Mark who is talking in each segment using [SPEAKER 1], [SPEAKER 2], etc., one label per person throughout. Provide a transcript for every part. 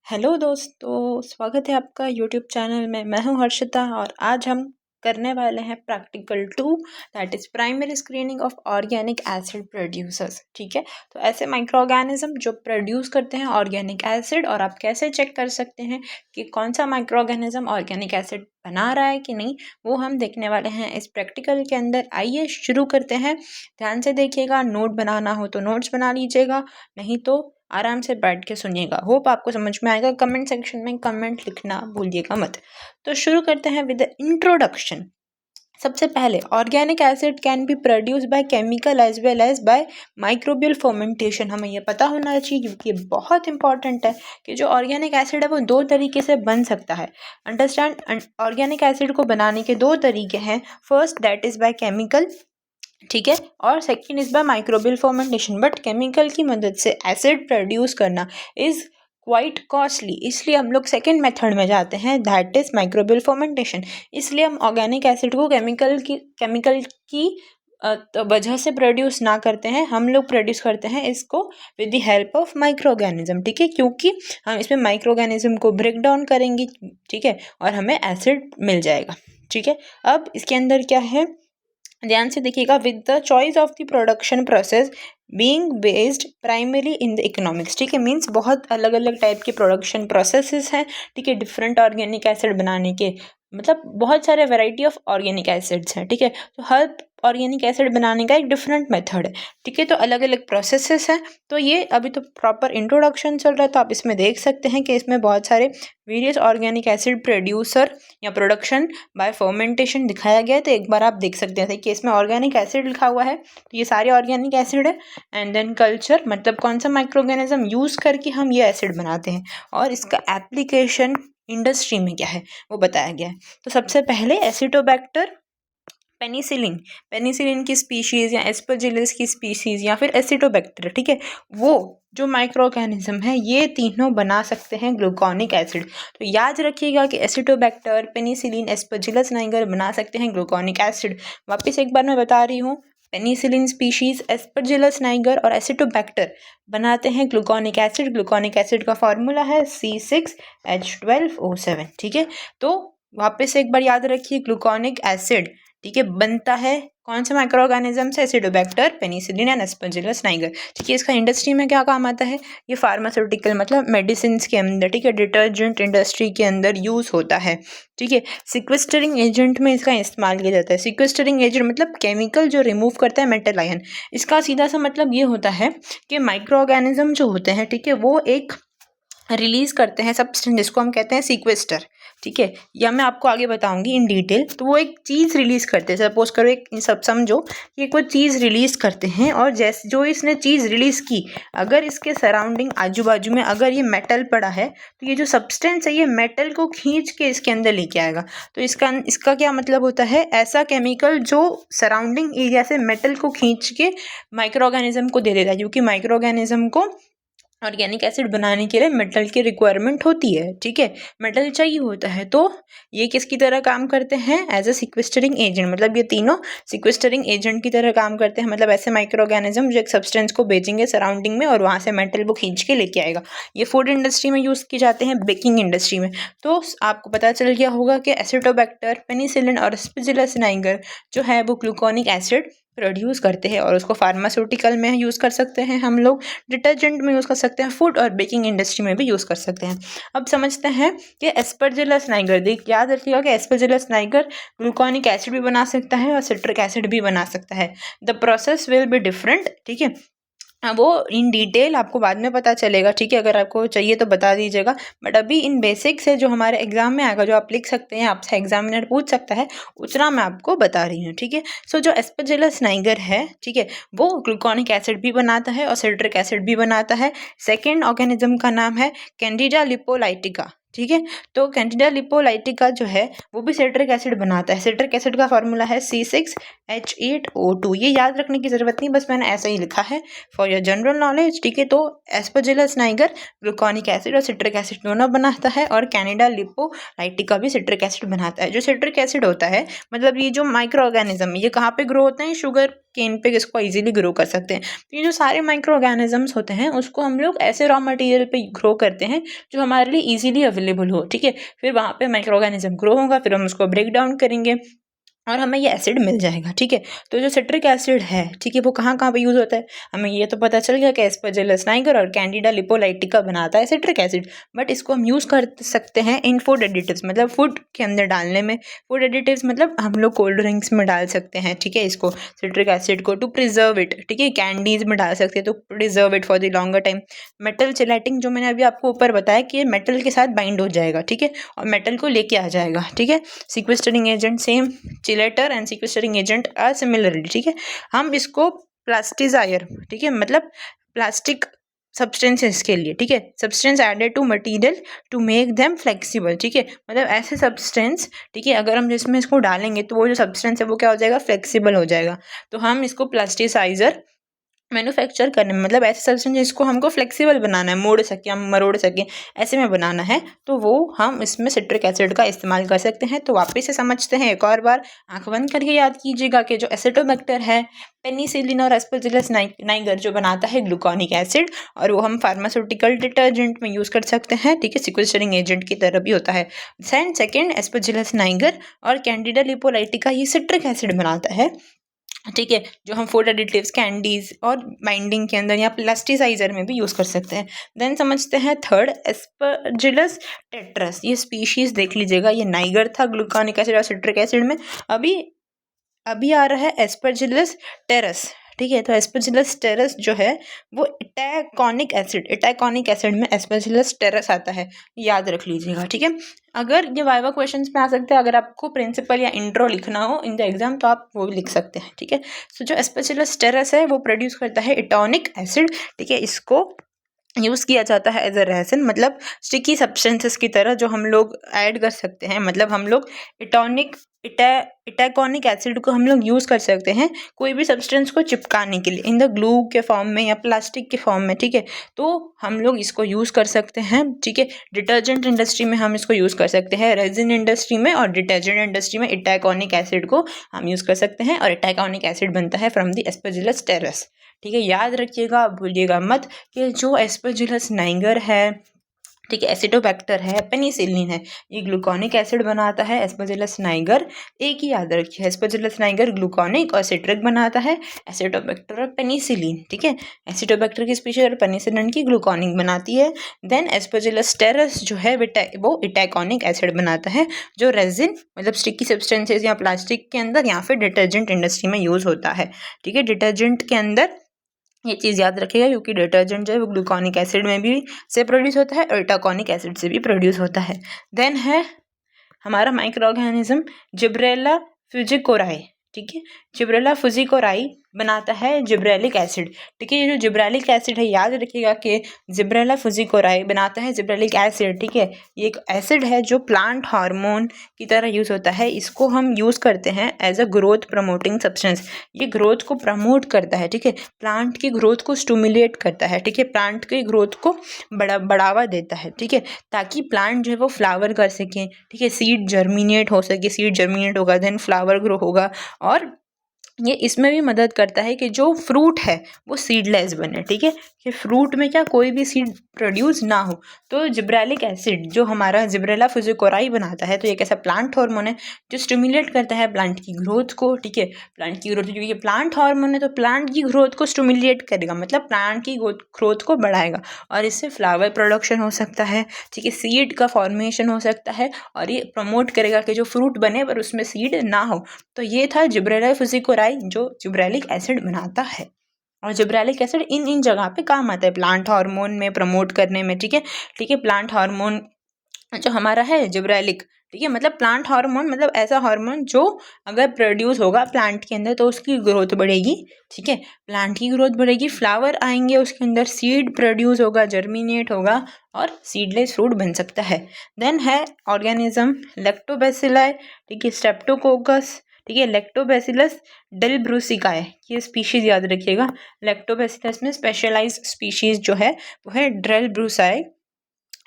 [SPEAKER 1] Hello दोस्तों, स्वागत है आपका यूट्यूब चैनल में। मैं हूं हर्षिता और आज हम करने वाले हैं practical 2 that is primary screening of organic acid producers. ठीक है, तो ऐसे माइक्रो ऑर्गेनिज्म जो प्रोड्यूस करते हैं ऑर्गेनिक एसिड, और आप कैसे चेक कर सकते हैं कि कौन सा माइक्रो ऑर्गेनिज्म ऑर्गेनिक एसिड बना रहा है कि नहीं, वो हम देखने वाले हैं इस प्रैक्टिकल के अंदर। आइए शुरू करते हैं। ध्यान से देखिएगा, नोट बनाना हो तो नोट्स बना लीजिएगा, नहीं तो आराम से बैठ के सुनिएगा। होप आपको समझ में आएगा। कमेंट सेक्शन में कमेंट लिखना भूलिएगा मत। तो शुरू करते हैं विद द इंट्रोडक्शन। सबसे पहले, organic acid can be produce by chemical as well as by microbial fermentation. हमें ये पता होना चाहिए क्योंकि ये बहुत इंपॉर्टेंट है कि जो ऑर्गेनिक एसिड है वो दो तरीके से बन सकता है। अंडरस्टैंड, ऑर्गेनिक एसिड को बनाने के दो तरीके हैं। First that is by chemical, ठीक है, और second is by microbial fermentation. But chemical की मदद से एसिड प्रोड्यूस करना इज़ क्वाइट कॉस्टली, इसलिए हम लोग सेकेंड मेथड में जाते हैं दैट इज़ माइक्रोबियल फर्मेंटेशन। इसलिए हम ऑर्गेनिक एसिड को केमिकल की वजह से प्रोड्यूस ना करते हैं, हम लोग प्रोड्यूस करते हैं इसको with the help of micro organism. ठीक है, क्योंकि हम इसमें माइक्रो ऑर्गेनिज्म को ब्रेक डाउन करेंगे, ठीक है, और हमें एसिड मिल जाएगा। ठीक है, अब इसके अंदर क्या है, ध्यान से देखिएगा। With the choice of the production process being based primary in the economics. ठीक है, मीन्स बहुत अलग अलग टाइप के प्रोडक्शन प्रोसेसेस हैं। ठीक है, डिफरेंट ऑर्गेनिक एसिड बनाने के, मतलब बहुत सारे वैरायटी ऑफ ऑर्गेनिक एसिड्स हैं। ठीक है, तो हर ऑर्गेनिक एसिड बनाने का एक डिफरेंट मेथड है। ठीक है, तो अलग अलग प्रोसेसेस हैं। तो ये अभी तो प्रॉपर इंट्रोडक्शन चल रहा है, तो आप इसमें देख सकते हैं कि इसमें बहुत सारे वेरियस ऑर्गेनिक एसिड प्रोड्यूसर या प्रोडक्शन बाय फर्मेंटेशन दिखाया गया है। तो एक बार आप देख सकते हैं कि इसमें ऑर्गेनिक एसिड लिखा हुआ है, तो ये सारे ऑर्गेनिक एसिड है। एंड देन कल्चर, मतलब कौन सा माइक्रो ऑर्गेनिज्म यूज़ करके हम ये एसिड बनाते हैं, और इसका एप्लीकेशन इंडस्ट्री में क्या है वो बताया गया है। तो सबसे पहले एसिटोबैक्टर पेनिसिलिन की स्पीशीज़ या एस्परजिलस की स्पीशीज़ या फिर एसिटोबैक्टर, ठीक है, वो जो माइक्रो ऑर्गेनिज्म है ये तीनों बना सकते हैं ग्लूकोनिक एसिड। तो याद रखिएगा कि एसिटोबैक्टर, पेनिसिलिन, एस्परजिलस नाइगर बना सकते हैं ग्लूकोनिक एसिड। वापस एक बार मैं बता रही हूँ, पेनिसिलिन स्पीशीज़, एस्परजिलस नाइगर और एसिटोबैक्टर बनाते हैं ग्लूकोनिक एसिड। ग्लूकोनिक एसिड का फॉर्मूला है C6H12O7। ठीक है, तो वापस एक बार याद रखिए, ग्लूकोनिक एसिड, ठीक है, बनता है कौन से माइक्रो ऑर्गेनिज्म से, एसिडोबैक्टर, पेनिसिलिन एंड एस्परजिलस नाइगर। ठीक है, इसका इंडस्ट्री में क्या काम आता है, ये फार्मास्यूटिकल मतलब मेडिसिन के अंदर, ठीक है, डिटर्जेंट इंडस्ट्री के अंदर यूज़ होता है। ठीक है, सिक्वेस्टरिंग एजेंट में इसका इस्तेमाल किया जाता है। सिक्वेस्टरिंग एजेंट मतलब केमिकल जो रिमूव करता है मेटल आयन। इसका सीधा सा मतलब ये होता है कि माइक्रो ऑर्गेनिज्म जो होते हैं, ठीक है, वो एक रिलीज़ करते हैं सब्सटेंस जिसको हम कहते हैं सीक्वेस्टर। ठीक है, या मैं आपको आगे बताऊंगी इन डिटेल। तो वो एक चीज़ रिलीज़ करते हैं, सपोज करो एक सब समझो कि कोई चीज़ रिलीज़ करते हैं, और जैसे जो इसने चीज़ रिलीज़ की, अगर इसके सराउंडिंग आजू बाजू में अगर ये मेटल पड़ा है, तो ये जो सब्सटेंस है ये मेटल को खींच के इसके अंदर लेके आएगा। तो इसका क्या मतलब होता है, ऐसा केमिकल जो सराउंडिंग एरिया से मेटल को खींच के माइक्रो ऑर्गेनिज्म को दे देता है, क्योंकि माइक्रो ऑर्गेनिज्म को ऑर्गेनिक एसिड बनाने के लिए मेटल की रिक्वायरमेंट होती है। ठीक है, मेटल चाहिए होता है, तो ये किसकी तरह काम करते हैं, एज अ सिक्वेस्टरिंग एजेंट। मतलब ये तीनों सिक्वेस्टरिंग एजेंट की तरह काम करते हैं। मतलब ऐसे माइक्रो ऑर्गेनिज्म जो एक सब्सटेंस को बेचेंगे सराउंडिंग में, और वहाँ से मेटल वो खींच के लेके आएगा। ये फूड इंडस्ट्री में यूज़ किए जाते हैं, बेकिंग इंडस्ट्री में। तो आपको पता चल गया होगा कि एसिटोबैक्टर, पेनिसिलिन और एस्परजिलस नाइगर जो है वो ग्लूकोनिक एसिड प्रोड्यूस करते हैं, और उसको फार्मास्यूटिकल में यूज़ कर सकते हैं हम लोग, डिटर्जेंट में यूज़ कर सकते हैं, फूड और बेकिंग इंडस्ट्री में भी यूज़ कर सकते हैं। अब समझते हैं कि एस्परजिलस नाइगर, देख याद रखिएगा कि एस्परजिलस नाइगर ग्लूकोनिक एसिड भी बना सकता है और सिट्रिक एसिड भी बना सकता है। The process will be different. ठीक है, वो इन डिटेल आपको बाद में पता चलेगा। ठीक है, अगर आपको चाहिए तो बता दीजिएगा, बट अभी इन बेसिक्स है जो हमारे एग्जाम में आएगा, जो आप लिख सकते हैं, आपसे एग्जामिनर पूछ सकता है, उतना मैं आपको बता रही हूँ। ठीक है, सो जो एस्परजिलस नाइगर है, ठीक है, वो ग्लूकोनिक एसिड भी बनाता है और सिट्रिक एसिड भी बनाता है। सेकेंड ऑर्गेनिज्म का नाम है कैंडिडा लिपोलाइटिका। ठीक है, तो कैंडिडा लिपोलाइटिका जो है वो भी सिट्रिक एसिड बनाता है। सिट्रिक एसिड का फॉर्मूला है C6H8O2। ये याद रखने की ज़रूरत नहीं, बस मैंने ऐसा ही लिखा है फॉर योर जनरल नॉलेज। ठीक है, तो एस्परजिलस नाइगर ग्लूकोनिक एसिड और सिट्रिक एसिड दोनों बनाता है, और कैंडिडा लिपोलाइटिका भी सिट्रिक एसिड बनाता है। जो सिट्रिक एसिड होता है, मतलब ये जो माइक्रो ऑर्गेनिज्म ये कहाँ पे ग्रो होते हैं, शुगर केन पे इसको इजीली ग्रो कर सकते हैं। तो ये जो सारे माइक्रो ऑर्गेनिजम्स होते हैं उसको हम लोग ऐसे रॉ मटेरियल पे ग्रो करते हैं जो हमारे लिए इजीली अवेलेबल हो, ठीक है। फिर वहाँ पे माइक्रो ऑर्गेनिज्म ग्रो होगा, फिर हम उसको ब्रेक डाउन करेंगे और हमें ये एसिड मिल जाएगा, ठीक है। तो जो सिट्रिक एसिड है, ठीक है, वो कहाँ कहाँ पे यूज़ होता है, हमें ये तो पता चल गया कि एस्परजिलस नाइगर और कैंडिडा लिपोलाइटिका बनाता है सिट्रिक एसिड। बट इसको हम यूज़ कर सकते हैं इन फूड एडिटिव्स, मतलब फूड के अंदर डालने में। फूड एडिटिव्स मतलब हम लोग कोल्ड ड्रिंक्स में डाल सकते हैं, ठीक है, इसको सिट्रिक एसिड को टू प्रिजर्व इट, ठीक है। कैंडीज में डाल सकते हैं तो preserve it for the longer time. Metal chelating जो मैंने अभी आपको ऊपर बताया कि ये मेटल के साथ बाइंड हो जाएगा, ठीक है, और मेटल को लेके आ जाएगा, ठीक है। Sequestering agent same, chelator and sequestering agent are similarly, ठीक है। हम इसको प्लास्टिजायर, ठीक है, मतलब प्लास्टिक सब्सटेंसेस के लिए, ठीक है, substance added to material to make them flexible, ठीक है, मतलब ऐसे सब्सटेंस, ठीक है, अगर हम जिसमें इसको डालेंगे तो वो जो सब्सटेंस है वो क्या हो जाएगा, फ्लेक्सिबल हो जाएगा। तो हम इसको प्लास्टिसाइजर मैन्युफैक्चर करने में, मतलब ऐसे सब्सटेंस जिसको हमको फ्लेक्सिबल बनाना है, मोड़ सकें हम, मरोड़ सकें, ऐसे में बनाना है, तो वो हम इसमें सिट्रिक एसिड का इस्तेमाल कर सकते हैं। तो वापस से समझते हैं एक और बार, आंख बंद करके याद कीजिएगा कि जो एसिटोबैक्टर है, पेनिसिलिन और एस्परजिलस नाइगर जो बनाता है ग्लूकोनिक एसिड, और वो हम फार्मास्यूटिकल डिटर्जेंट में यूज़ कर सकते हैं, ठीक है, सिक्वेस्टरिंग एजेंट की तरह भी होता है। सेकेंड एस्परजिलस नाइगर और कैंडिडा लिपोलाइटिका ये सिट्रिक एसिड बनाता है, ठीक है, जो हम फूड एडिटिव्स, कैंडीज और बाइंडिंग के अंदर या प्लास्टिसाइजर में भी यूज़ कर सकते हैं। देन समझते हैं थर्ड एस्परजिलस टेट्रस, ये स्पीशीज देख लीजिएगा, ये नाइगर था ग्लूकोनिक एसिड और सिट्रिक एसिड में। अभी अभी आ रहा है एस्परजिलस टेरस, ठीक है। तो एस्परजिलस टेरस जो है वो इटैकोनिक एसिड में एस्परजिलस टेरस आता है, याद रख लीजिएगा, ठीक है। अगर ये वाइवा क्वेश्चंस में आ सकते हैं, अगर आपको प्रिंसिपल या इंट्रो लिखना हो इन द एग्जाम तो आप वो भी लिख सकते हैं, ठीक है। सो जो एस्परजिलस टेरस है वो प्रोड्यूस करता है इटॉनिक एसिड, ठीक है, इसको यूज़ किया जाता है एज अ रेसिन, मतलब स्टिकी सब्सटेंसेस की तरह जो हम लोग ऐड कर सकते हैं, मतलब हम लोग इटैकोनिक एसिड को हम लोग यूज़ कर सकते हैं कोई भी सब्सटेंस को चिपकाने के लिए इन द ग्लू के फॉर्म में या प्लास्टिक के फॉर्म में, ठीक है। तो हम लोग इसको यूज़ कर सकते हैं, ठीक है। डिटर्जेंट इंडस्ट्री में हम इसको यूज़ कर सकते हैं, रेजिन इंडस्ट्री में और डिटर्जेंट इंडस्ट्री में इटैकोनिक एसिड को हम यूज़ कर सकते हैं, और इटैकोनिक एसिड बनता है फ्रॉम द एस्परजिलस टेरस, ठीक है। याद रखिएगा, भूलिएगा मत कि जो एस्परजिलस नाइगर है, ठीक है, एसिटोबैक्टर है, पेनिसिलिन है, ये ग्लूकोनिक एसिड बनाता है, एस्परजिलस नाइगर एक ही याद रखिए, एस्परजिलस नाइगर ग्लूकोनिक और सिट्रिक बनाता है, एसिटोबैक्टर और पेनिसिलिन, ठीक है। एसिटोबैक्टर की स्पीशीज और पेनिसिलिन की ग्लूकोनिक बनाती है। देन एस्परजिलस टेरस जो है वो इटैकोनिक एसिड बनाता है, जो रेजिन मतलब स्टिकी सब्सटेंसेस या प्लास्टिक के अंदर या फिर डिटर्जेंट इंडस्ट्री में यूज़ होता है, ठीक है। डिटर्जेंट के अंदर ये चीज़ याद रखिएगा, क्योंकि डिटर्जेंट जो है वो ग्लूकोनिक एसिड में भी से प्रोड्यूस होता है और इटाकोनिक एसिड से भी प्रोड्यूस होता है। देन है हमारा माइक्रो ऑर्गेनिज्म जिब्रेला फ्यूजिकोराई, ठीक है, जिब्रेला फ्यूजिकोराई बनाता है जिब्रेलिक एसिड, ठीक है। ये जो जिब्रेलिक एसिड है याद रखिएगा कि जिब्रेला फ्यूजिकोराई बनाता है जिब्रेलिक एसिड, ठीक है। ये एक एसिड है जो प्लांट हार्मोन की तरह यूज़ होता है, इसको हम यूज़ करते हैं as a growth promoting substance, ये ग्रोथ को प्रमोट करता है, ठीक है, प्लांट की ग्रोथ को स्टिमुलेट करता है, ठीक है, प्लांट की ग्रोथ को बढ़ावा देता है, ठीक है, ताकि प्लांट जो है वो फ्लावर कर सकें, ठीक है, सीड जर्मिनेट हो सके, सीड जर्मिनेट होगा देन फ्लावर ग्रो होगा, और ये इसमें भी मदद करता है कि जो फ्रूट है वो सीडलेस बने, ठीक है, कि फ्रूट में क्या कोई भी सीड प्रोड्यूस ना हो। तो जिब्रेलिक एसिड जो हमारा जिब्रेला फ्यूजिकोराई बनाता है, तो ये कैसा प्लांट हार्मोन है जो स्टिमुलेट करता है प्लांट की ग्रोथ को, ठीक है, प्लांट की ग्रोथ, क्योंकि ये प्लांट हार्मोन है तो प्लांट की ग्रोथ को स्टिमुलेट करेगा, मतलब प्लांट की ग्रोथ को बढ़ाएगा, और इससे फ्लावर प्रोडक्शन हो सकता है, ठीक है, सीड का फॉर्मेशन हो सकता है, और ये प्रमोट करेगा कि जो फ्रूट बने पर उसमें सीड ना हो। तो ये था जिब्रेला फ्यूजिकोराई जो जिब्रेलिक एसिड बनाता है, और जिब्रेलिक एसिड इन जगह पे काम आता है, प्लांट हार्मोन में प्रमोट करने में, ठीक है, ठीक है। प्लांट हार्मोन जो हमारा है जिब्रेलिक, ठीक है, मतलब प्लांट हार्मोन मतलब ऐसा हार्मोन जो अगर प्रोड्यूस होगा प्लांट के अंदर तो उसकी ग्रोथ बढ़ेगी, ठीक है, प्लांट की ग्रोथ बढ़ेगी, फ्लावर आएंगे उसके अंदर, सीड प्रोड्यूस होगा, जर्मिनेट होगा और सीडलेस फ्रूट बन सकता है। देन है ऑर्गेनिज्म लैक्टोबैसिलाई, ठीक है, स्ट्रेप्टोकोकस, ठीक है, लैक्टोबैसिलस डेलब्रूसिकाई, ये स्पीशीज याद रखिएगा। लैक्टोबैसिलस में स्पेशलाइज्ड स्पीशीज जो है वो है डेलब्रूसाई,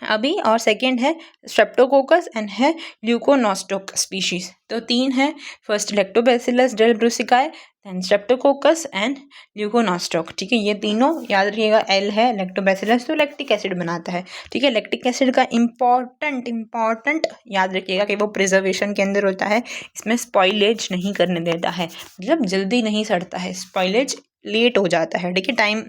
[SPEAKER 1] अभी, और सेकंड है स्ट्रेप्टोकोकस एंड है ल्यूकोनोस्टोक स्पीशीज। तो 3 है, first lactobacillus delbrueckii, then streptococcus and leuconostoc. ठीक है, ये तीनों याद रखिएगा। एल है लैक्टोबैसिलस, तो लैक्टिक एसिड बनाता है। ठीक है, लैक्टिक एसिड का इम्पॉर्टेंट याद रखिएगा कि वो प्रिजर्वेशन के अंदर होता है, इसमें स्पॉइलेज नहीं करने देता है, मतलब जल्दी नहीं सड़ता है, स्पॉइलेज लेट हो जाता है। ठीक है, टाइम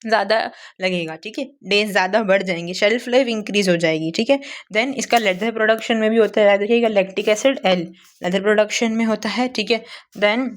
[SPEAKER 1] ज़्यादा लगेगा। ठीक है, डेज ज़्यादा बढ़ जाएंगी, शेल्फ लाइफ इंक्रीज हो जाएगी। ठीक है, देन इसका लेदर प्रोडक्शन में भी होता है, याद रखिएगा lactic acid L leather production में होता है। ठीक है, देन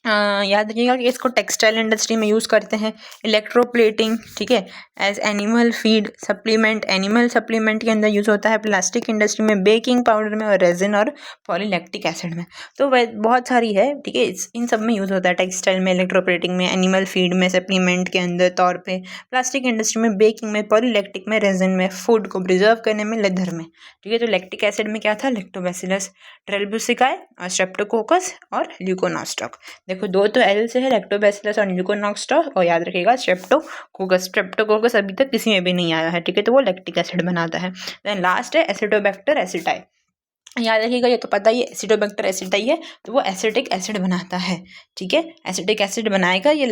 [SPEAKER 1] याद रखिएगा कि इसको टेक्सटाइल इंडस्ट्री में यूज़ करते हैं, इलेक्ट्रोप्लेटिंग। ठीक है, as animal feed supplement, animal supplement के अंदर यूज़ होता है, प्लास्टिक इंडस्ट्री में, बेकिंग पाउडर में, और रेजिन और पॉलीलैक्टिक एसिड में। तो वह बहुत सारी है। ठीक है, इन सब में यूज़ होता है, टेक्सटाइल में, इलेक्ट्रोप्लेटिंग में, एनिमल फीड में, सप्लीमेंट के अंदर तौर पे, प्लास्टिक इंडस्ट्री में, बेकिंग में, पॉलीलैक्टिक में, रेजिन में, फूड को प्रिजर्व करने में, लेदर में। ठीक है, तो लैक्टिक एसिड में क्या था, लैक्टोबैसिलस डेलब्रूसिकाई और स्ट्रेप्टोकोकस और ल्यूकोनोस्टॉक। देखो, 2 तो एल से है, लैक्टोबैसिलस और ल्यूकोनोस्टॉक, और याद रखिएगा स्ट्रेप्टोकोकस अभी तक किसी में भी नहीं आया है। ठीक है, तो वो लैक्टिक एसिड बनाता है। देन लास्ट है एसिडोबैक्टर एसिटाई। याद रखिएगा, ये तो पता ही है, एसिडोबैक्टर एसिटाई है, तो वो एसिटिक एसिड बनाता है। ठीक है, एसिटिक एसिड बनाएगा ये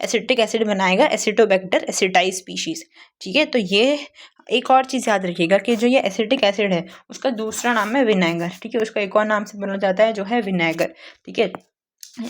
[SPEAKER 1] एसिटिक एसिड बनाएगा एसिडोबैक्टर एसिटाई स्पीशीज। ठीक है, तो ये एक और चीज़ याद रखिएगा कि जो ये एसिटिक एसिड है उसका दूसरा नाम है विनेगर। ठीक है, उसका एक और नाम से बोला जाता है जो है विनेगर। ठीक है,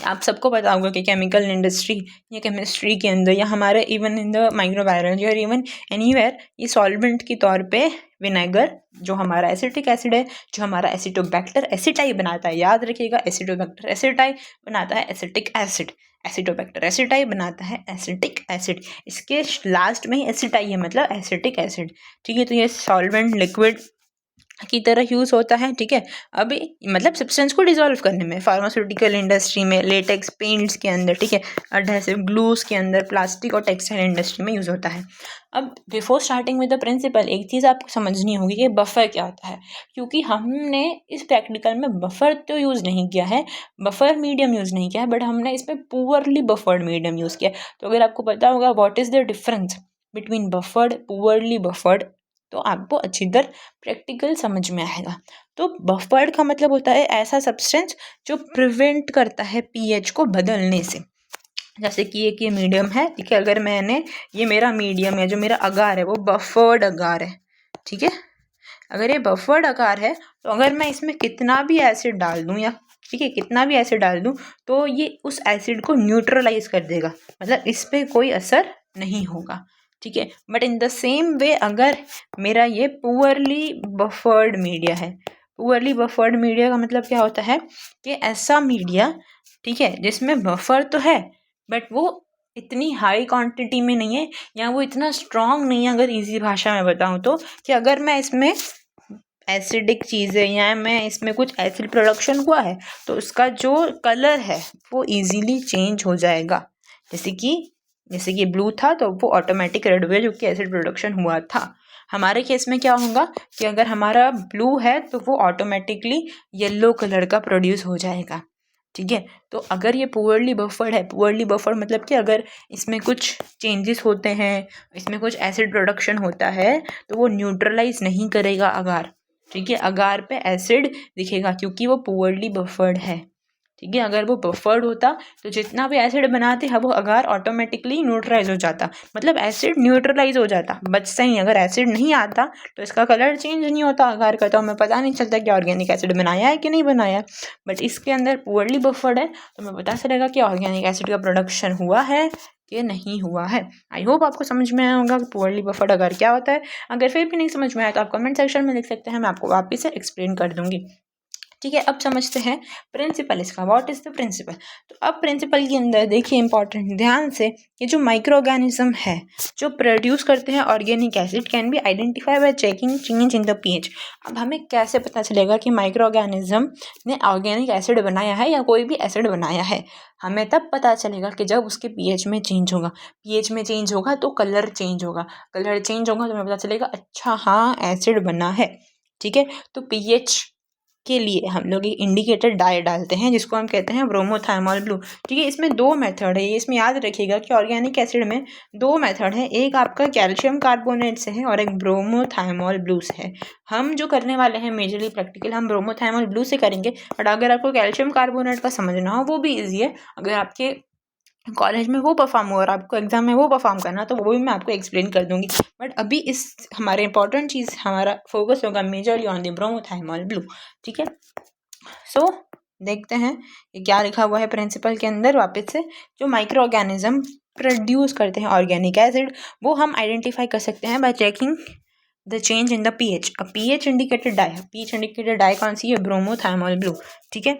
[SPEAKER 1] आप सबको पता होगा कि केमिकल इंडस्ट्री या केमिस्ट्री के अंदर या हमारे इवन इन द माइक्रोबायोलॉजी और इवन एनीवेयर ये सॉल्वेंट के तौर पे विनेगर, जो हमारा एसिटिक एसिड है, जो हमारा एसिडोबैक्टर एसिटाई बनाता है, याद रखिएगा एसिडोबैक्टर एसिटाई बनाता है एसिटिक एसिड, एसिडोबैक्टर एसिटाई बनाता है एसिटिक एसिड। इसके लास्ट में ही एसिटाई है, मतलब एसिटिक एसिड। ठीक है, तो ये सॉल्वेंट लिक्विड की तरह यूज़ होता है। ठीक है, अभी मतलब सब्सटेंस को डिसॉल्व करने में, फार्मास्यूटिकल इंडस्ट्री में, लेटेक्स पेंट्स के अंदर, ठीक है, एडहेसिव ग्लूस के अंदर, प्लास्टिक और टेक्सटाइल इंडस्ट्री में यूज़ होता है। अब before starting with the principle एक चीज़ आपको समझनी होगी कि बफर क्या होता है, क्योंकि हमने इस प्रैक्टिकल में बफर तो यूज़ नहीं किया है, बफर मीडियम यूज़ नहीं किया है, बट हमने इसमें पुअरली बफर्ड मीडियम यूज़ किया। तो अगर आपको पता होगा what is the difference between buffered poorly buffered, तो आपको अच्छी तरह प्रैक्टिकल समझ में आएगा। तो बफर्ड का मतलब होता है ऐसा सब्सटेंस जो प्रिवेंट करता है पीएच को बदलने से। जैसे कि एक ये मीडियम है, ठीक है, अगर मैंने ये मेरा मीडियम है, जो मेरा अगार है वो बफर्ड अगार है। ठीक है, अगर ये बफर्ड अगार है तो अगर मैं इसमें कितना भी एसिड डाल दूँ या ठीक है कितना भी एसिड डाल दूँ तो ये उस एसिड को न्यूट्रलाइज कर देगा, मतलब इस पर कोई असर नहीं होगा। ठीक है, but in the same way अगर मेरा ये पुअरली बफर्ड मीडिया है, पुअरली बफर्ड मीडिया का मतलब क्या होता है कि ऐसा मीडिया, ठीक है, जिसमें बफर तो है बट वो इतनी हाई क्वांटिटी में नहीं है या वो इतना स्ट्रॉन्ग नहीं है। अगर इजी भाषा में बताऊँ तो कि अगर मैं इसमें एसिडिक चीज़ें या मैं इसमें कुछ एसिड प्रोडक्शन हुआ है तो उसका जो कलर है वो इजीली चेंज हो जाएगा। जैसे कि ब्लू था तो वो ऑटोमेटिक रेड हो गया जो कि एसिड प्रोडक्शन हुआ था। हमारे केस में क्या होगा कि अगर हमारा ब्लू है तो वो ऑटोमेटिकली येलो कलर का प्रोड्यूस हो जाएगा। ठीक है, तो अगर ये पुअरली बफर्ड है, पुअरली बफर्ड मतलब कि अगर इसमें कुछ चेंजेस होते हैं, इसमें कुछ एसिड प्रोडक्शन होता है तो वो न्यूट्रलाइज नहीं करेगा अगार। ठीक है, अगार पे एसिड दिखेगा क्योंकि वो पुअरली बफर्ड है। ठीक है, अगर वो बफर्ड होता तो जितना भी एसिड बनाते हैं वो अगार ऑटोमेटिकली न्यूट्रलाइज हो जाता, मतलब एसिड न्यूट्रलाइज हो जाता, बचता ही। अगर एसिड नहीं आता तो इसका कलर चेंज नहीं होता अगार का, तो हमें पता नहीं चलता कि ऑर्गेनिक एसिड बनाया है कि नहीं बनाया। बट इसके अंदर पुअरली बफर्ड है तो हमें पता चलेगा कि ऑर्गेनिक एसिड का प्रोडक्शन हुआ है कि नहीं हुआ है। आई होप आपको समझ में आया होगा कि पुअरली बफर्ड अगर क्या होता है। अगर फिर भी नहीं समझ में आया तो आप कमेंट सेक्शन में लिख सकते हैं, मैं आपको वापस से एक्सप्लेन कर दूंगी। ठीक है, अब समझते हैं प्रिंसिपल इसका, व्हाट इज़ द प्रिंसिपल। तो अब प्रिंसिपल के अंदर देखिए इंपॉर्टेंट ध्यान से, ये जो माइक्रो ऑर्गेनिज्म है जो प्रोड्यूस करते हैं organic acid can B identify bye checking change in the pH. अब हमें कैसे पता चलेगा कि माइक्रो ऑर्गेनिज्म ने ऑर्गेनिक एसिड बनाया है या कोई भी एसिड बनाया है? हमें तब पता चलेगा कि जब उसके पीएच में चेंज होगा। पीएच में चेंज होगा तो कलर चेंज होगा, कलर चेंज होगा तो हमें पता चलेगा अच्छा हाँ एसिड बना है। ठीक है, तो पीएच के लिए हम लोग एक इंडिकेटर डाई डालते हैं जिसको हम कहते हैं ब्रोमोथायमोल ब्लू। ठीक है, इसमें दो मेथड है, इसमें याद रखिएगा कि ऑर्गेनिक एसिड में दो मेथड है, एक आपका कैल्शियम कार्बोनेट से है और एक ब्रोमोथायमोल ब्लू से है। हम जो करने वाले हैं मेजरली प्रैक्टिकल हम ब्रोमोथायमोल ब्लू से करेंगे, बट अगर आपको कैल्शियम कार्बोनेट का समझना हो वो भी ईजी है। अगर आपके कॉलेज में वो परफॉर्म हो और आपको एग्जाम में वो परफॉर्म करना तो वो भी मैं आपको एक्सप्लेन कर दूंगी, बट अभी इस हमारे इंपॉर्टेंट चीज़ हमारा फोकस होगा majorly on the bromothymol blue. ठीक है, सो देखते हैं ये क्या लिखा हुआ है प्रिंसिपल के अंदर। वापस से जो माइक्रो ऑर्गेनिज्म प्रोड्यूस करते हैं ऑर्गेनिक एसिड वो हम आइडेंटिफाई कर सकते हैं by checking the change in the pH. PH indicated dye, pH indicated dye कौन सी है? Bromothymol blue. ठीक है,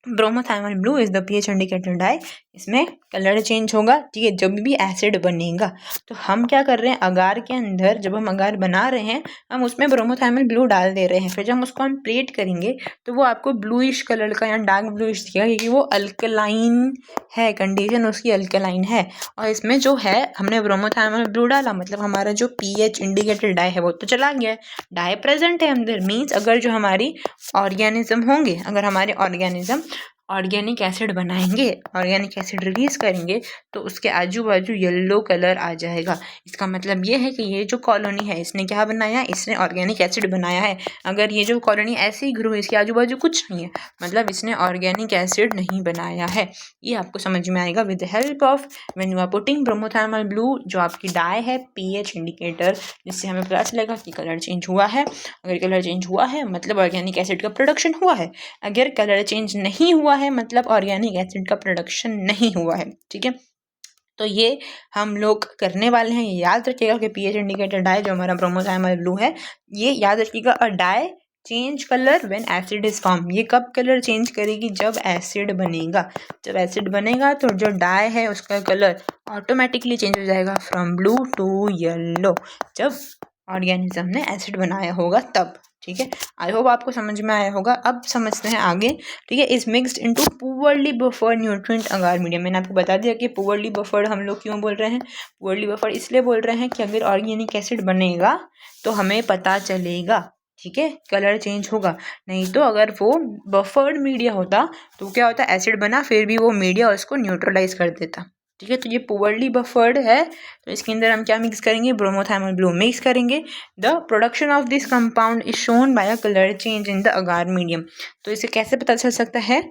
[SPEAKER 1] bromothymol blue is the pH indicated dye. इसमें कलर चेंज होगा। ठीक है, जब भी एसिड बनेगा तो हम क्या कर रहे हैं, अगार के अंदर जब हम अगार बना रहे हैं हम उसमें ब्रोमोथायमोल ब्लू डाल दे रहे हैं, फिर जब हम उसको हम प्लेट करेंगे तो वो आपको ब्लूइश कलर का या डार्क ब्लूइश दिखेगा क्योंकि वो अल्कलाइन है, कंडीशन उसकी अल्कलाइन है। और इसमें जो है हमने ब्रोमोथायमोल ब्लू डाला मतलब हमारा जो पीएच इंडिकेटेड डाई है वो तो चला गया है, डाई प्रेजेंट है अंदर। मीन्स अगर जो हमारी ऑर्गेनिज्म होंगे, अगर हमारे ऑर्गेनिज्म ऑर्गेनिक एसिड बनाएंगे, ऑर्गेनिक एसिड रिलीज करेंगे तो उसके आजू बाजू येलो कलर आ जाएगा। इसका मतलब ये है कि ये जो कॉलोनी है इसने क्या बनाया, इसने ऑर्गेनिक एसिड बनाया है। अगर ये जो कॉलोनी ऐसे ही ग्रो, इसके आजू बाजू कुछ नहीं है, मतलब इसने ऑर्गेनिक एसिड नहीं बनाया है। ये आपको समझ में आएगा with the help of when you are putting bromothymol blue, जो आपकी डाई है पीएच इंडिकेटर, जिससे हमें पता चलेगा कि कलर चेंज हुआ है। अगर कलर चेंज हुआ है मतलब ऑर्गेनिक एसिड का प्रोडक्शन हुआ है, अगर कलर चेंज नहीं हुआ है मतलब ऑर्गेनिक एसिड का प्रोडक्शन नहीं हुआ है। ठीक है, तो ये हम लोग करने वाले हैं। ये याद रखिएगा कि पीएच इंडिकेटर डाई जो हमारा ब्रोमोथायमोल ब्लू है, ये याद रखिएगा। A dye change colour when acid is form, ये कब कलर चेंज करेगी? जब एसिड बनेगा। जब एसिड बनेगा तो जो डाई है उसका कलर ऑटोमेटिकली चेंज हो जाएगा फ्रॉम ब्लू टू येलो, जब ऑर्गेनिज्म ने एसिड बनाया होगा तब। ठीक है, आई होप आपको समझ में आया होगा। अब समझते हैं आगे। ठीक है, is mixed into poorly buffered nutrient agar medium. मैंने आपको बता दिया कि पुअरली बफर्ड हम लोग क्यों बोल रहे हैं। पुअरली बफर्ड इसलिए बोल रहे हैं कि अगर ऑर्गेनिक एसिड बनेगा तो हमें पता चलेगा। ठीक है, कलर चेंज होगा। नहीं तो अगर वो बफर्ड मीडिया होता तो क्या होता, एसिड बना फिर भी वो मीडिया उसको न्यूट्रलाइज कर देता। ठीक है, तो ये पुअरली बफर्ड है तो इसके अंदर हम क्या मिक्स करेंगे, ब्रोमोथायमोल ब्लू मिक्स करेंगे। The production of this compound is shown by a colour change in the agar medium. तो इसे कैसे पता चल सकता है,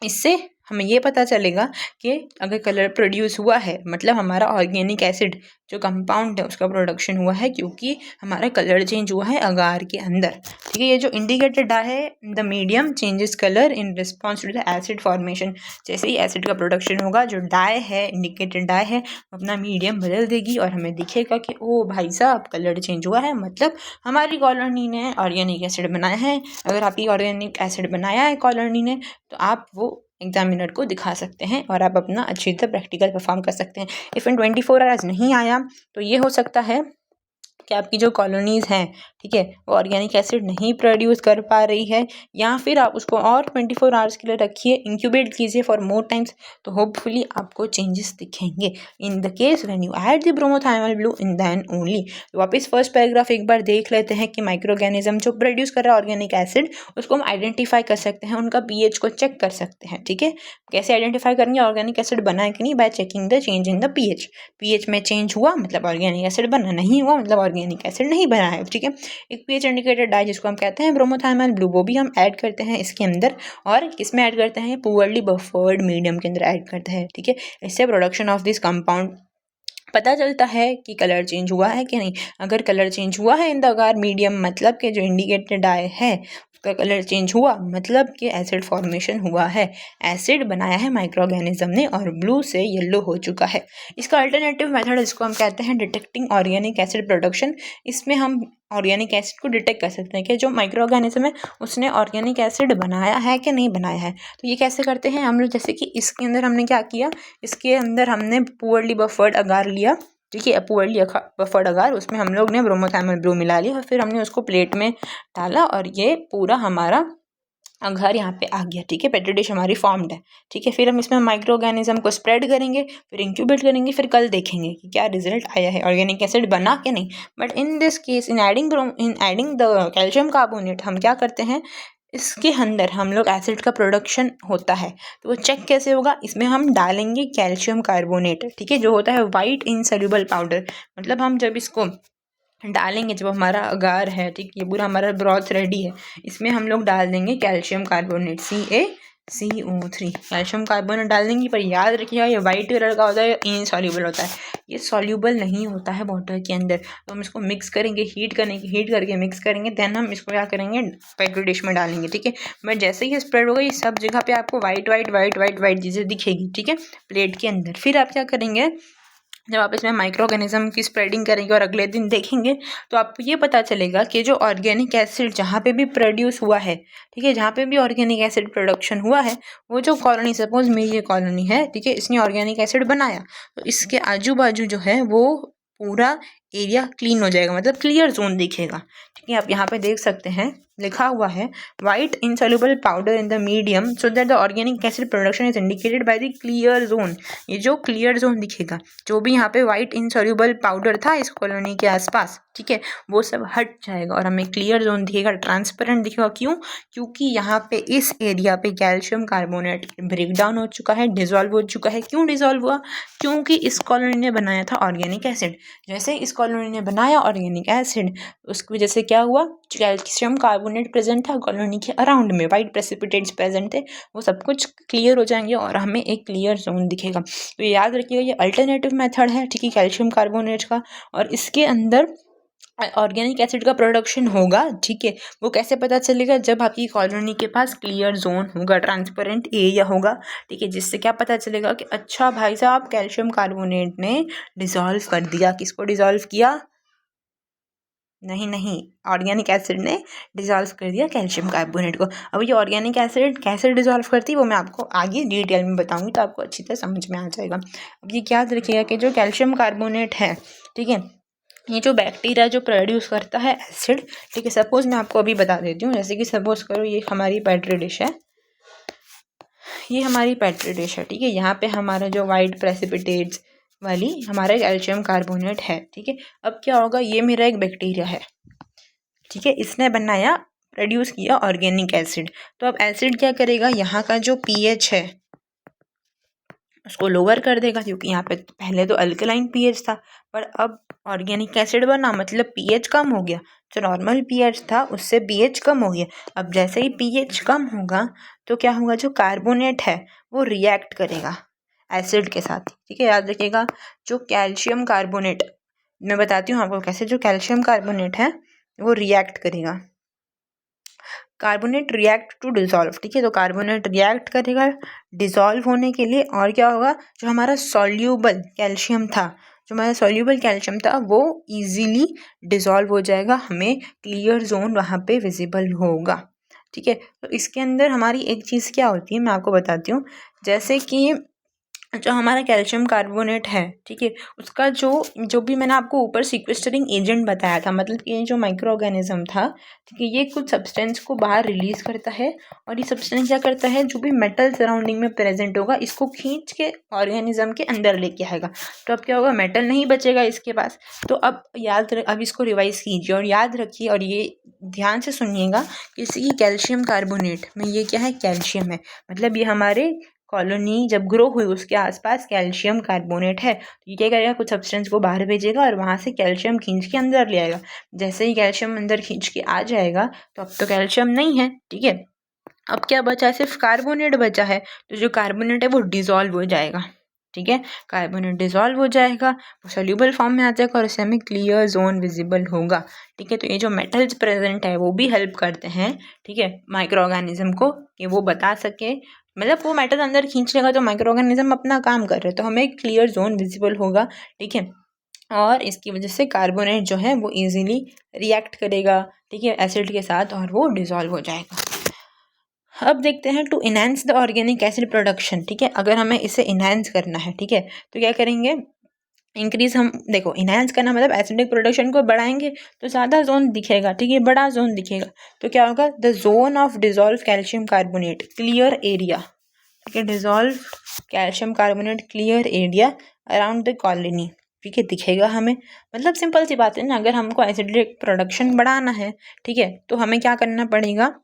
[SPEAKER 1] इससे हमें ये पता चलेगा कि अगर कलर प्रोड्यूस हुआ है मतलब हमारा ऑर्गेनिक एसिड जो कंपाउंड है उसका प्रोडक्शन हुआ है क्योंकि हमारा कलर चेंज हुआ है अगार के अंदर। ठीक है, ये जो इंडिकेटेड डाई है the medium changes colour in response to the acid formation. जैसे ही एसिड का प्रोडक्शन होगा जो डाई है, इंडिकेटेड डाई है, अपना मीडियम बदल देगी और हमें दिखेगा कि ओ भाई साहब कलर चेंज हुआ है, मतलब हमारी कॉलोनी ने ऑर्गेनिक एसिड बनाया है। अगर आपकी ऑर्गेनिक एसिड बनाया है कॉलोनी ने तो आप वो एग्जामिनर को दिखा सकते हैं और आप अपना अच्छी तरह प्रैक्टिकल परफॉर्म कर सकते हैं। इफ़ इन 24 आवर्स नहीं आया तो ये हो सकता है कि आपकी जो कॉलोनीज़ हैं, ठीक है, वो ऑर्गेनिक एसिड नहीं प्रोड्यूस कर पा रही है, या फिर आप उसको और 24 आवर्स के लिए रखिए, इंक्यूबेट कीजिए फॉर मोर टाइम्स, तो होपफुली आपको चेंजेस दिखेंगे। In the case when you add the bromothymol blue in then only. तो वापस फर्स्ट पैराग्राफ एक बार देख लेते हैं कि माइक्रो ऑर्गेनिज्म जो प्रोड्यूस कर रहा है ऑर्गेनिक एसिड उसको हम आइडेंटिफाई कर सकते हैं, उनका पीएच को चेक कर सकते हैं। ठीक है, कैसे आइडेंटिफाई करेंगे ऑर्गेनिक एसिड बना है कि नहीं? Bye checking the change in the pH. PH में चेंज हुआ मतलब ऑर्गेनिक एसिड बना, नहीं हुआ मतलब ऑर्गेनिक एसिड नहीं बना है। ठीक है, एक पीएच इंडिकेटेड डाई जिसको हम कहते हैं ब्रोमोथायमोल ब्लू, वो भी हम ऐड करते हैं इसके अंदर, और किस में ऐड करते हैं? पुअरली बफर्ड मीडियम के अंदर ऐड करते हैं। ठीक है, इससे प्रोडक्शन ऑफ दिस कंपाउंड पता चलता है कि कलर चेंज हुआ है कि नहीं। अगर कलर चेंज हुआ है इन द अगार मीडियम मतलब कि जो इंडिकेटेड डाई है उसका कलर चेंज हुआ मतलब कि एसिड फॉर्मेशन हुआ है, एसिड बनाया है माइक्रो ऑर्गेनिज्म ने और ब्लू से येलो हो चुका है। इसका अल्टरनेटिव मेथड जिसको हम कहते हैं डिटेक्टिंग ऑर्गेनिक एसिड प्रोडक्शन, इसमें हम ऑर्गेनिक एसिड को डिटेक्ट कर सकते हैं कि जो माइक्रो ऑर्गेनिज्म है उसने ऑर्गेनिक एसिड बनाया है कि नहीं बनाया है। तो ये कैसे करते हैं हम लोग, जैसे कि इसके अंदर हमने क्या किया, इसके अंदर हमने पुअरली बफर्ड अगार लिया। ठीक है, पुअरली बफर्ड अगार, उसमें हम लोग ने ब्रोमोथायमोल ब्लू मिला लिया और फिर हमने उसको प्लेट में डाला और ये पूरा हमारा अगार यहाँ पे आ गया। ठीक है, पेट्री डिश हमारी फॉर्म्ड है। ठीक है, फिर हम इसमें माइक्रो ऑर्गेनिज्म को स्प्रेड करेंगे, फिर इंक्यूबेट करेंगे, फिर कल देखेंगे कि क्या रिजल्ट आया है, ऑर्गेनिक एसिड बना कि नहीं। But in this case in adding the calcium carbonate हम क्या करते हैं, इसके अंदर हम लोग एसिड का प्रोडक्शन होता है, तो वो चेक कैसे होगा, इसमें हम डालेंगे कैल्शियम कार्बोनेट, ठीक है, जो होता है वाइट इनसॉल्युबल पाउडर। मतलब हम जब इसको डालेंगे, जब हमारा अगार है, ठीक, ये पूरा हमारा ब्रॉथ रेडी है, इसमें हम लोग डाल देंगे calcium carbonate CaCO3 calcium carbonate डाल देंगे। पर याद रखिएगा ये वाइट कलर का होता है, इनसॉल्युबल होता है, ये सॉल्युबल नहीं होता है वाटर के अंदर। तो हम इसको मिक्स करेंगे, हीट करके मिक्स करेंगे, देन हम इसको क्या करेंगे, पेट्री डिश में डालेंगे, ठीक है। बट जैसे ही स्प्रेड होगा ये सब जगह पे आपको white white white white white चीज़ें दिखेगी, ठीक है, प्लेट के अंदर। फिर आप क्या करेंगे, जब आप इसमें माइक्रो ऑर्गेनिज्म की स्प्रेडिंग करेंगे और अगले दिन देखेंगे तो आपको ये पता चलेगा कि जो ऑर्गेनिक एसिड जहाँ पे भी प्रोड्यूस हुआ है, ठीक है, जहाँ पे भी ऑर्गेनिक एसिड प्रोडक्शन हुआ है, वो जो कॉलोनी, सपोज मेरी ये कॉलोनी है, ठीक है, इसने ऑर्गेनिक एसिड बनाया, तो इसके आजू बाजू जो है वो पूरा एरिया क्लीन हो जाएगा, मतलब क्लियर जोन दिखेगा, ठीक है। आप यहाँ पे देख सकते हैं लिखा हुआ है white insoluble powder in the medium so that the organic acid production is indicated by the clear zone. ये जो क्लियर जोन दिखेगा, जो भी यहाँ पे वाइट इनसॉल्युबल पाउडर था इस कॉलोनी के आसपास, ठीक है, वो सब हट जाएगा और हमें क्लियर जोन दिखेगा, ट्रांसपेरेंट दिखेगा। क्यों? क्योंकि यहाँ पे इस एरिया पे कैल्शियम कार्बोनेट ब्रेक डाउन हो चुका है, डिजॉल्व हो चुका है। क्यों डिजॉल्व हुआ? क्योंकि इस कॉलोनी ने बनाया था ऑर्गेनिक एसिड। जैसे इस कॉलोनी ने बनाया ऑर्गेनिक एसिड, उसकी वजह से क्या हुआ, कैल्शियम कार्बोनेट प्रेजेंट था कॉलोनी के अराउंड में, वाइट प्रेसिपिटेट्स प्रेजेंट थे, वो सब कुछ क्लियर हो जाएंगे और हमें एक क्लियर जोन दिखेगा। तो याद रखिएगा ये अल्टरनेटिव मेथड है, ठीक है, कैल्शियम कार्बोनेट का, और इसके अंदर ऑर्गेनिक एसिड का प्रोडक्शन होगा, ठीक है। वो कैसे पता चलेगा? जब आपकी कॉलोनी के पास क्लियर जोन होगा, ट्रांसपेरेंट एरिया होगा, ठीक है, जिससे क्या पता चलेगा कि अच्छा भाई साहब कैल्शियम कार्बोनेट ने डिसॉल्व कर दिया। किसको डिसॉल्व किया? नहीं, ऑर्गेनिक एसिड ने डिसॉल्व कर दिया कैल्शियम कार्बोनेट को। अब ये ऑर्गेनिक एसिड कैसे डिसॉल्व करती है वो मैं आपको आगे डिटेल में बताऊंगी, तो आपको अच्छी तरह समझ में आ जाएगा। अब ये याद रखिएगा कि जो कैल्शियम कार्बोनेट है, ठीक है, ये जो बैक्टीरिया जो प्रोड्यूस करता है एसिड, ठीक है, सपोज मैं आपको अभी बता देती हूँ। जैसे कि सपोज करो ये हमारी पेट्री डिश है, ये हमारी पेट्री डिश है, ठीक है, यहाँ पे हमारा जो वाइट प्रेसिपिटेट्स वाली हमारा कैल्शियम कार्बोनेट है, ठीक है। अब क्या होगा, ये मेरा एक बैक्टीरिया है, ठीक है, इसने बनाया, प्रोड्यूस किया ऑर्गेनिक एसिड। तो अब एसिड क्या करेगा, यहाँ का जो पीएच है उसको लोअर कर देगा, क्योंकि यहाँ पे पहले तो अल्कलाइन पीएच था, पर अब ऑर्गेनिक एसिड बना मतलब पीएच कम हो गया। जो नॉर्मल पीएच था उससे पीएच कम हो गया। अब जैसे ही पीएच कम होगा तो क्या होगा, जो कार्बोनेट है वो रिएक्ट करेगा एसिड के साथ, ठीक है। याद रखिएगा, जो कैल्शियम कार्बोनेट, मैं बताती हूँ आपको कैसे, जो कैल्शियम कार्बोनेट है वो रिएक्ट करेगा, कार्बोनेट रिएक्ट टू डिसॉल्व, ठीक है। तो कार्बोनेट रिएक्ट करेगा डिसॉल्व होने के लिए, और क्या होगा, जो हमारा सॉल्यूबल कैल्शियम था, जो हमारा सॉल्यूबल कैल्शियम था वो इजीली डिसॉल्व हो जाएगा, हमें क्लियर जोन वहाँ पे विजिबल होगा, ठीक है। तो इसके अंदर हमारी एक चीज़ क्या होती है मैं आपको बताती हूँ। जैसे कि जो हमारा कैल्शियम कार्बोनेट है, ठीक है, उसका जो भी मैंने आपको ऊपर सीक्वेस्टरिंग एजेंट बताया था, मतलब ये जो माइक्रो ऑर्गेनिज्म था, ठीक है, ये कुछ सब्सटेंस को बाहर रिलीज करता है, और ये सब्सटेंस क्या करता है, जो भी मेटल सराउंडिंग में प्रेजेंट होगा इसको खींच के ऑर्गेनिज्म के अंदर लेके आएगा। तो अब क्या होगा, मेटल नहीं बचेगा इसके पास। तो अब इसको रिवाइज कीजिए और याद रखिए, और ये ध्यान से सुनिएगा कि इसी कैल्शियम कार्बोनेट में ये क्या है, कैल्शियम है, मतलब ये हमारे कॉलोनी जब ग्रो हुई उसके आसपास कैल्शियम कार्बोनेट है। तो ये क्या करेगा, कुछ सब्सटेंस को बाहर भेजेगा और वहाँ से कैल्शियम खींच के अंदर ले आएगा। जैसे ही कैल्शियम अंदर खींच के आ जाएगा तो अब तो कैल्शियम नहीं है, ठीक है। अब क्या बचा है, सिर्फ कार्बोनेट बचा है। तो जो कार्बोनेट है वो डिसॉल्व हो जाएगा, ठीक है, कार्बोनेट डिसॉल्व हो जाएगा, वो सोल्यूबल फॉर्म में आ जाएगा और इससे हमें क्लियर जोन विजिबल होगा, ठीक है। तो ये जो मेटल्स प्रेजेंट है वो भी हेल्प करते हैं, ठीक है, माइक्रो ऑर्गेनिज्म को, कि वो बता सके, मतलब वो मेटल अंदर खींच लेगा तो माइक्रो ऑर्गेनिज्म अपना काम कर रहे हैं, तो हमें क्लियर जोन विजिबल होगा, ठीक है। और इसकी वजह से कार्बोनेट जो है वो इजीली रिएक्ट करेगा, ठीक है, एसिड के साथ, और वो डिसॉल्व हो जाएगा। अब देखते हैं to enhance the organic acid production, ठीक है, अगर हमें इसे इनहेंस करना है, ठीक है, तो क्या करेंगे, इंक्रीज, हम देखो इनहेंस करना मतलब एसिडिक प्रोडक्शन को बढ़ाएंगे तो ज़्यादा जोन दिखेगा, ठीक है, बड़ा जोन दिखेगा। तो क्या होगा, the zone of dissolve calcium carbonate clear area, ठीक है, dissolve calcium carbonate clear area around the colony, ठीक है, दिखेगा हमें। मतलब सिंपल सी बात है ना, अगर हमको एसिडिक प्रोडक्शन बढ़ाना है, ठीक है, तो हमें क्या करना पड़ेगा,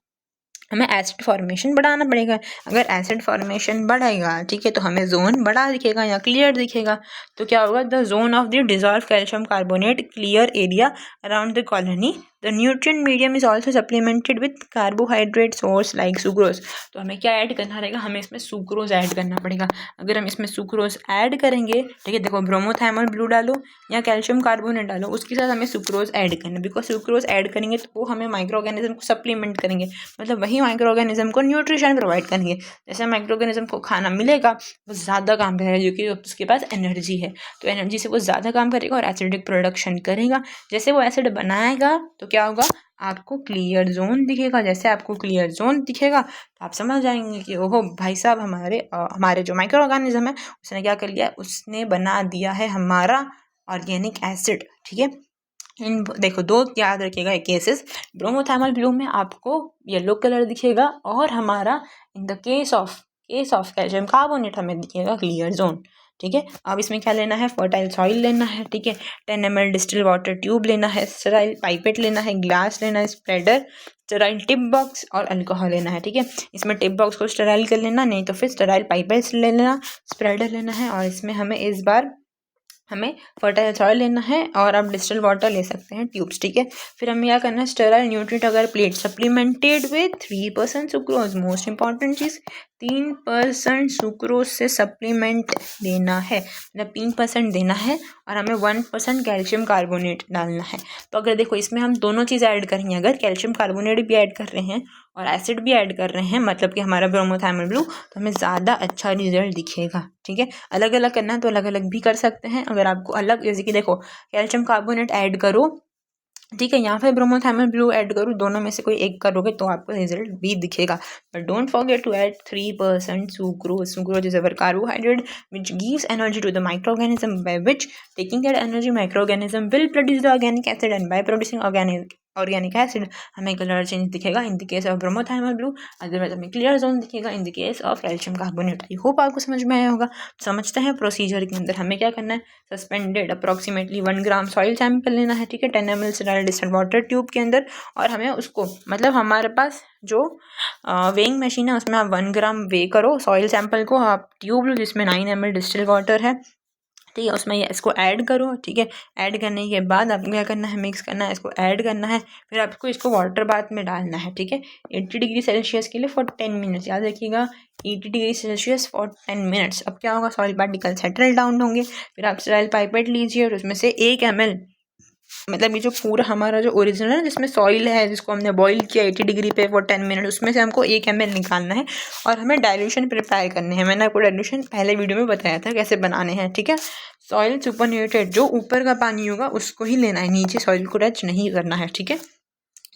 [SPEAKER 1] हमें एसिड फॉर्मेशन बढ़ाना पड़ेगा। अगर एसिड फॉर्मेशन बढ़ेगा, ठीक है, तो हमें जोन बड़ा दिखेगा या क्लियर दिखेगा। तो क्या होगा, the zone of the dissolve calcium carbonate clear area around the colony. The nutrient medium is also supplemented with carbohydrate source like sucrose. तो हमें क्या ऐड करना रहेगा, हमें इसमें सुक्रोज ऐड करना पड़ेगा। अगर हम इसमें सुक्रोज ऐड करेंगे, ठीक है, देखो ब्रोमोथायमल ब्लू डालो या कैल्शियम कार्बोनेट डालो, उसके साथ हमें सुक्रोज ऐड करना है। बिकॉज सुक्रोज ऐड करेंगे तो वो हमें माइक्रो ऑर्गेनिज्म को सप्लीमेंट करेंगे, मतलब वही माइक्रो ऑर्गेनिज्म को न्यूट्रिशन प्रोवाइड करेंगे। जैसे माइक्रो ऑर्गेनिज्म को खाना मिलेगा वो ज़्यादा काम करेगा, जो कि उसके पास एनर्जी है, तो एनर्जी से वो ज़्यादा काम करेगा और एसिडिक प्रोडक्शन करेगा। जैसे वो एसिड बनाएगा तो क्या होगा, आपको क्लियर जोन दिखेगा। जैसे आपको क्लियर जोन दिखेगा तो आप समझ जाएंगे कि ओहो भाई साहब, हमारे जो माइक्रो ऑर्गेनिज्म है उसने क्या कर लिया, उसने बना दिया है हमारा ऑर्गेनिक एसिड। ठीक है, इन देखो दो याद रखिएगा केसेस, ब्रोमोथायमल ब्लू में आपको येलो कलर दिखेगा और हमारा इन the case of calcium carbonate हमें दिखेगा क्लियर जोन। ठीक है, अब इसमें क्या लेना है, फर्टाइल सॉइल लेना है, ठीक है, 10 ml डिस्टिल वाटर ट्यूब लेना है, स्टेराइल पाइपेट लेना है, ग्लास लेना है, स्प्रेडर, स्टेराइल टिप बॉक्स और अल्कोहल लेना है। ठीक है, इसमें टिप बॉक्स को स्टेराइल कर लेना, नहीं तो फिर स्टेराइल पाइपेट ले लेना, स्प्रेडर लेना है, और इसमें हमें इस बार हमें फर्टाइल सॉइल लेना है और आप डिस्टिल वाटर ले सकते हैं ट्यूब्स। ठीक है, फिर हमें क्या करना है, स्टेराइल न्यूट्रिएंट अगर plate supplemented with 3% sucrose, most important cheese 3% sucrose से सप्लीमेंट देना है, मतलब 3% देना है और हमें 1% कैल्शियम कार्बोनेट डालना है। तो अगर देखो इसमें हम दोनों चीज़ ऐड करेंगे, अगर कैल्शियम कार्बोनेट भी ऐड कर रहे हैं और एसिड भी ऐड कर रहे हैं, मतलब कि हमारा ब्रोमोथायमल ब्लू, तो हमें ज़्यादा अच्छा रिजल्ट दिखेगा। ठीक है, अलग अलग करना है तो अलग अलग भी कर सकते हैं। अगर आपको अलग, जैसे कि देखो कैल्शियम कार्बोनेट ऐड करो, ठीक है, यहाँ पे ब्रोमोथायमल ब्लू ऐड करो, दोनों में से कोई एक करोगे तो आपको रिजल्ट भी दिखेगा। But don't forget to add 3% sucrose. Sucrose is our carbohydrate which gives energy to the micro organism, by which taking that energy micro organism will produce the organic acid, and by producing organic acid हमें colour change दिखेगा in the case of bromothymol blue, otherwise हमें clear zone दिखेगा in the case of calcium carbonate. I hope आपको समझ में आया होगा। समझते हैं प्रोसीजर के अंदर हमें क्या करना है, सस्पेंडेड अप्रॉक्सीमेटली 1 ग्राम सॉइल सैंपल लेना है, ठीक है, 10 ml sterile distilled water tube के अंदर, और हमें उसको, मतलब हमारे पास जो वेइंग मशीन है उसमें आप 1 ग्राम वे करो सॉइल सैंपल को, आप ट्यूब लो जिसमें 9 ml डिस्टिल्ड वाटर है, ठीक है, उसमें ये इसको ऐड करो। ठीक है, ऐड करने के बाद आपको क्या करना है, मिक्स करना है, इसको ऐड करना है, फिर आपको इसको वाटर बाथ में डालना है। ठीक है, 80 डिग्री सेल्सियस के लिए फॉर 10 मिनट्स, याद रखिएगा 80 डिग्री सेल्सियस फॉर 10 मिनट्स। अब क्या होगा, सॉइल पार्टिकल सेटल डाउन होंगे, फिर आप स्टेराइल पाइपेट लीजिए और उसमें से 1 ml, मतलब ये जो पूरा हमारा जो ओरिजिनल है जिसमें सॉइल है, जिसको हमने बॉईल किया 80 डिग्री पे फॉर 10 मिनट, उसमें से हमको 1 ml निकालना है और हमें डाइल्यूशन प्रिपेयर करने हैं। मैंने आपको डाइल्यूशन पहले वीडियो में बताया था कैसे बनाने हैं। ठीक है, सॉइल सुपरन्यूट्रेट, जो ऊपर का पानी होगा उसको ही लेना है, नीचे सॉइल को टच नहीं करना है। ठीक है,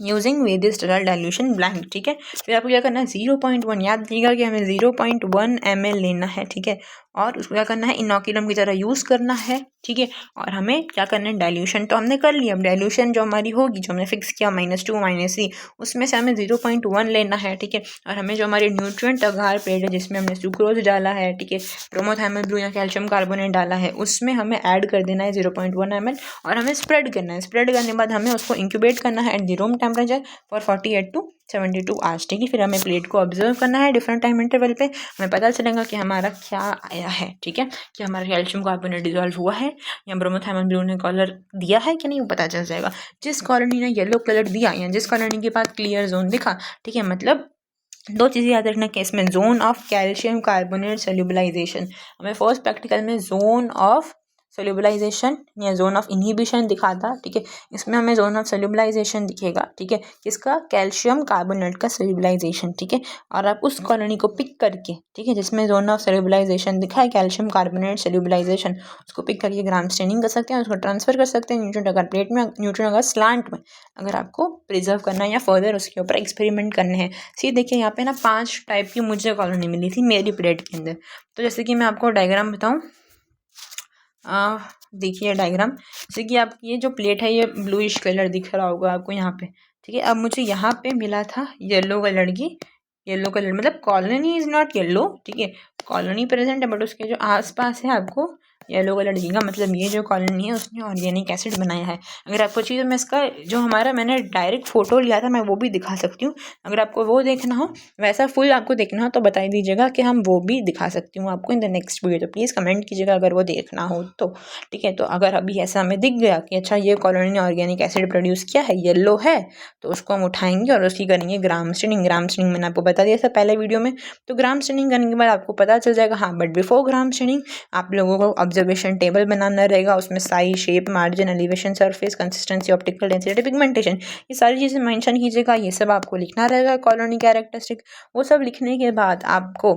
[SPEAKER 1] using Vedic sterile dilution blank. ठीक है, फिर आपको क्या करना है, 0.1, याद रखिएगा कि हमें 0.1 ml लेना है। ठीक है, और उसको क्या करना है, इनोकुलम की तरह यूज़ करना है। ठीक है, और हमें क्या करना है, डाइल्यूशन तो हमने कर लिया, अब डाइल्यूशन जो हमारी होगी, जो हमने फिक्स किया -2 -3, उसमें से हमें 0.1 लेना है। ठीक है, और हमें जो हमारी न्यूट्रिएंट अगार प्लेट है जिसमें हमने सुक्रोज डाला है, ठीक है, ब्रोमोथायमल ब्लू या कैल्शियम कार्बोनेट डाला है, उसमें हमें ऐड कर देना है 0.1 ml और हमें स्प्रेड करना है। स्प्रेड करने के बाद हमें उसको इंक्यूबेट करना है at the room temperature for 48 to 72 hours. ठीक है, फिर हमें प्लेट को ऑब्जर्व करना है डिफरेंट टाइम इंटरवल पे, हमें पता चलेगा कि हमारा क्या आया है। ठीक है, कि हमारा कैल्शियम कार्बोनेट डिजॉल्व हुआ है या ब्रोमोथायमल ब्लू ने कलर दिया है कि नहीं, वो पता चल जाएगा। जिस कॉलोनी ने येलो कलर दिया या जिस कॉलोनी के पास क्लियर जोन दिखा, ठीक है, मतलब दो चीज़ें याद रखना कि इसमें जोन ऑफ कैल्शियम कार्बोनेट सोल्यूबलाइजेशन, हमें फर्स्ट प्रैक्टिकल में जोन ऑफ सोल्यूबलाइजेशन या जोन ऑफ इनहिबिशन दिखा था। ठीक है, इसमें हमें जोन ऑफ सोल्यूबलाइजेशन दिखेगा। ठीक है, किसका, कैल्शियम कार्बोनेट का सोल्यूबलाइजेशन। ठीक है, और आप उस कॉलोनी को पिक करके, ठीक है, जिसमें जोन ऑफ सोल्यूबलाइजेशन दिखा है कैल्शियम कार्बोनेट सोल्यूबलाइजेशन, उसको पिक करके ग्राम स्टेनिंग कर सकते हैं, उसको ट्रांसफर कर सकते हैं न्यूट्रिएंट अगर प्लेट में, न्यूट्रिएंट अगर स्लांट में, अगर आपको प्रिजर्व करना है या फर्दर उसके ऊपर एक्सपेरिमेंट करने हैं। सी देखिए यहाँ पे ना 5 टाइप की मुझे कॉलोनी मिली थी मेरी प्लेट के अंदर। तो जैसे कि मैं आपको डायग्राम बताऊँ, देखिए डायग्राम, जैसे कि आपकी ये जो प्लेट है ये ब्लूइश कलर दिख रहा होगा आपको यहाँ पे। ठीक है, अब मुझे यहाँ पे मिला था येलो कलर की, येलो कलर मतलब कॉलोनी इज नॉट येलो, ठीक है, कॉलोनी प्रेजेंट है बट उसके जो आसपास है आपको येलो कलर दिखेगा, मतलब ये जो कॉलोनी है उसने ऑर्गेनिक एसिड बनाया है। अगर आपको चाहिए तो मैं इसका जो हमारा मैंने डायरेक्ट फ़ोटो लिया था मैं वो भी दिखा सकती हूँ। अगर आपको वो देखना हो, वैसा फुल आपको देखना हो तो बता दीजिएगा कि हम वो भी दिखा सकती हूँ आपको इन द नेक्स्ट वीडियो। तो प्लीज़ कमेंट कीजिएगा अगर वो देखना हो तो, ठीक है। तो अगर अभी ऐसा हमें दिख गया कि अच्छा ये कॉलोनी ने ऑर्गेनिक एसिड प्रोड्यूस किया है, येलो है, तो उसको हम उठाएंगे और उसकी करेंगे ग्राम स्टेनिंग। ग्राम स्टेनिंग मैंने आपको बता दिया था पहले वीडियो में। तो ग्राम स्टेनिंग करने के बाद आपको पता चल जाएगा। हाँ, बट बिफोर ग्राम स्टेनिंग आप लोगों को ऑब्जर्वेशन टेबल बनाना रहेगा। उसमें size, shape, margin, elevation, surface, consistency, optical density, pigmentation, ये सारी चीज़ें मेंशन कीजिएगा। ये सब आपको लिखना रहेगा कॉलोनी कैरेक्टरिस्टिक। वो सब लिखने के बाद आपको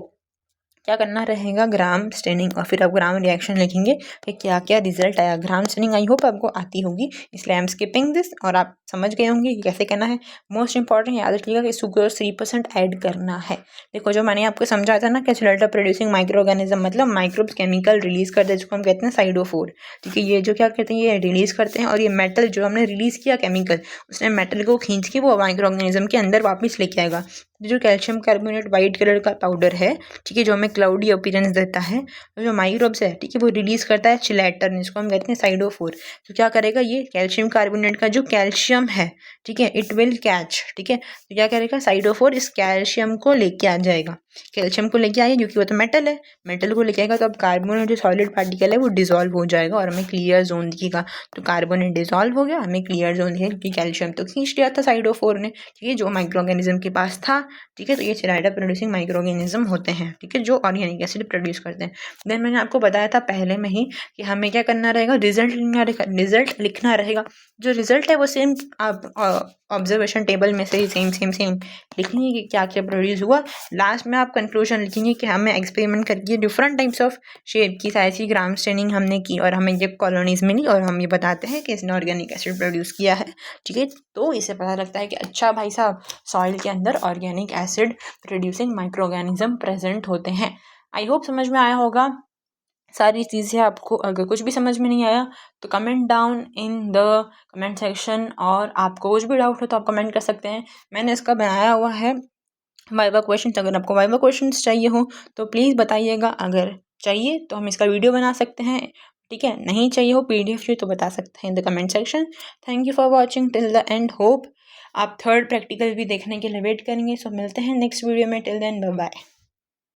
[SPEAKER 1] क्या करना रहेगा, ग्राम स्टेनिंग, और फिर आप ग्राम रिएक्शन लिखेंगे कि क्या क्या रिजल्ट आया। ग्राम स्टेनिंग आई होप आपको आती होगी, इसलिए आई एम स्किपिंग दिस और आप समझ गए होंगे कि कैसे करना है। मोस्ट इंपॉर्टेंट याद रखिएगा कि सुक्रोज 3% ऐड करना है। देखो जो मैंने आपको समझाया था ना कि एक्सेलरेटर प्रोड्यूसिंग माइक्रो ऑर्गेनिज्म मतलब माइक्रोब्स केमिकल रिलीज करते हैं जिसको हम कहते हैं साइडोफोर, ठीक है। ये जो क्या कहते हैं, ये रिलीज करते हैं और ये मेटल जो हमने रिलीज किया केमिकल, उसने मेटल को खींच के वो माइक्रो ऑर्गेनिज्म के अंदर वापस लेके आएगा। जो कैल्शियम कार्बोनेट वाइट कलर का पाउडर है, ठीक है, जो हमें क्लाउडी अपीयरेंस देता है, तो जो माइक्रोब्स है, ठीक है, वो रिलीज करता है चिलेटर्न, जिसको हम कहते हैं साइडोफोर। तो क्या करेगा ये कैल्शियम कार्बोनेट का जो कैल्शियम है, ठीक है, इट विल कैच, ठीक है। तो क्या करेगा साइडोफोर इस कैल्शियम को लेके आ जाएगा, कैल्शियम को लेके आएगा क्योंकि वो तो मेटल है, मेटल को लेके आएगा तो अब कार्बोनेट जो सॉलिड पार्टिकल है वो डिजोल्व हो जाएगा और हमें क्लियर जोन दिखेगा। तो कार्बोनेट डिजोल्व हो गया, हमें क्लियर जोन दिखेगा क्योंकि कैल्शियम तो खींच लिया था साइडोफोर ने, ठीक है, जो माइक्रो ऑर्गेनिज्म के पास था, ठीक है। तो ये चिलाइडा प्रोड्यूसिंग माइक्रो ऑर्गेनिज्म होते हैं, ठीक है, जो ऑर्गेनिक एसिड प्रोड्यूस करते हैं। देन मैंने आपको बताया था पहले में ही कि हमें क्या करना रहेगा, रिजल्ट लिखना रहेगा। जो रिजल्ट है वो सेम आप ऑब्जर्वेशन टेबल में से ही सेम लिखेंगे कि क्या क्या प्रोड्यूस हुआ। लास्ट में आप कंक्लूजन लिखेंगे कि हमें एक्सपेरिमेंट करके डिफरेंट टाइप्स ऑफ शेप की ऐसी ग्राम स्टेनिंग हमने की और हमें ये कॉलोनीज मिली और हम ये बताते हैं कि इसने ऑर्गेनिक एसिड प्रोड्यूस किया है, ठीक है। तो इससे पता लगता है कि अच्छा भाई साहब सॉइल के अंदर organic acid producing micro organism present होते हैं। आई होप समझ में आया होगा सारी चीज़ें आपको। अगर कुछ भी समझ में नहीं आया तो comment down in the comment section, और आपको कुछ भी डाउट हो तो आप कमेंट कर सकते हैं। मैंने इसका बनाया हुआ है वाइवा क्वेश्चन। अगर आपको वाइवा क्वेश्चन चाहिए हो तो प्लीज़ बताइएगा। अगर चाहिए तो हम इसका वीडियो बना सकते हैं, ठीक है। नहीं चाहिए हो PDF चाहिए तो बता सकते हैं in the comment section. Thank you for watching till the end. Hope आप थर्ड प्रैक्टिकल भी देखने के लिए वेट करेंगे। सो मिलते हैं नेक्स्ट वीडियो में। Till then bye bye.